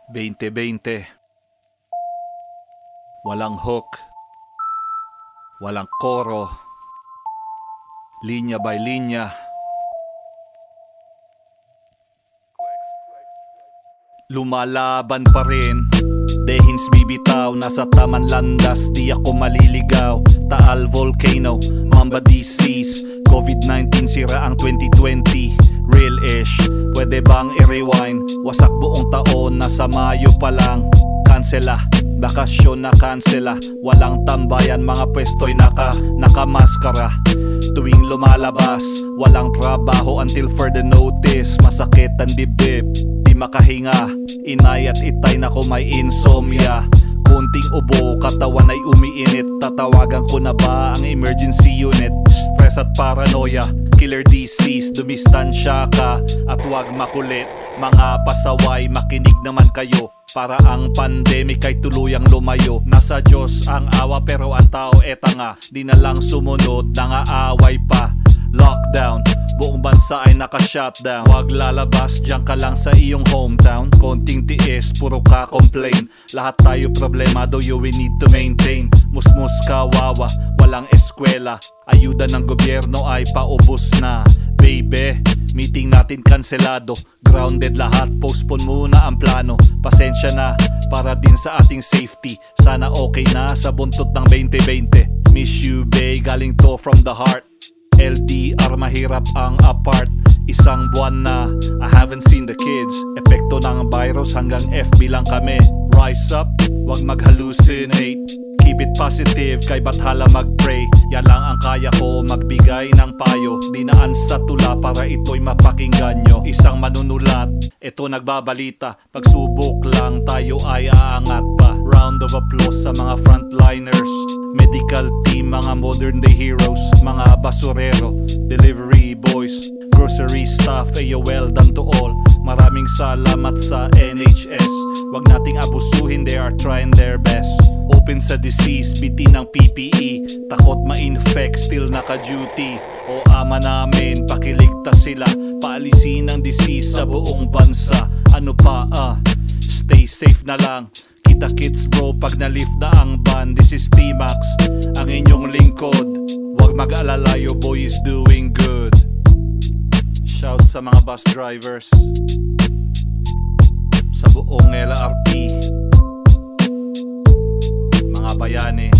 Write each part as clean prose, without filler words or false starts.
2020. Walang hook, walang koro, linya by linya. Lumalaban pa rin, dehins bibitaw, nasa taman landas, di ako maliligaw. Taal volcano, mamba disease, COVID-19 sira ang 2020. Real-ish, pwede bang i-rewind? Wasak buong taon, nasa Mayo pa lang. Kansela, bakasyon na kansela. Walang tambayan, mga pwesto'y nakamaskara. Tuwing lumalabas, walang trabaho until further notice. Masakit ang dibdib, di makahinga. Inay at itay na ko may insomnia. Kunting ubo, katawan ay umiinit. Tatawagan ko na ba ang emergency unit? Stress at paranoia, killer disease, dumistansya ka at huwag makulit. Mga pasaway, makinig naman kayo, para ang pandemic ay tuluyang lumayo. Nasa Diyos ang awa pero ang tao eta nga, di na lang sumunod, nangaaway pa. Lockdown, buong bansa ay naka-shutdown. Huwag lalabas, diyan ka lang sa iyong hometown. Konting tiis, puro ka complain. Lahat tayo problemado, we need to maintain. Musmus kawawa, walang eskwela. Ayuda ng gobyerno ay paubos na. Baby, meeting natin kanselado. Grounded lahat, postpone muna ang plano. Pasensya na, para din sa ating safety. Sana okay na sa buntot ng 2020. Miss you, babe, galing to from the heart. LDR, mahirap ang apart. Isang buwan na, I haven't seen the kids. Epekto ng virus, hanggang FB lang kami. Rise up, wag mag-hallucinate. Keep it positive, kay bathala mag-pray. Yan lang ang kaya ko, magbigay ng payo. Dinaan sa tula para ito'y mapakinggan nyo. Isang manunulat, ito nagbabalita. Pagsubok lang, tayo ay aangat pa. Round of applause sa mga frontliners. Medical team, mga modern day heroes. Mga basurero, delivery boys, grocery staff, well done to all. Maraming salamat sa NHS. Wag nating abusuhin, they are trying their best. Open sa disease, bitin ng PPE. Takot ma-infect, still naka-duty. O ama namin, pakiligtas sila. Paalisin ang disease sa buong bansa. Ano pa stay safe na lang. Kita-kits bro, pag na-lift na ang ban. This is T-Max, ang inyong lingkod. Huwag mag-alala, your boy is doing good. Shout sa mga bus drivers, sa buong LRT, mga bayani.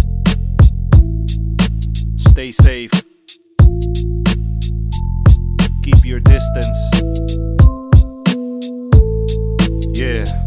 Stay safe, keep your distance. Yeah.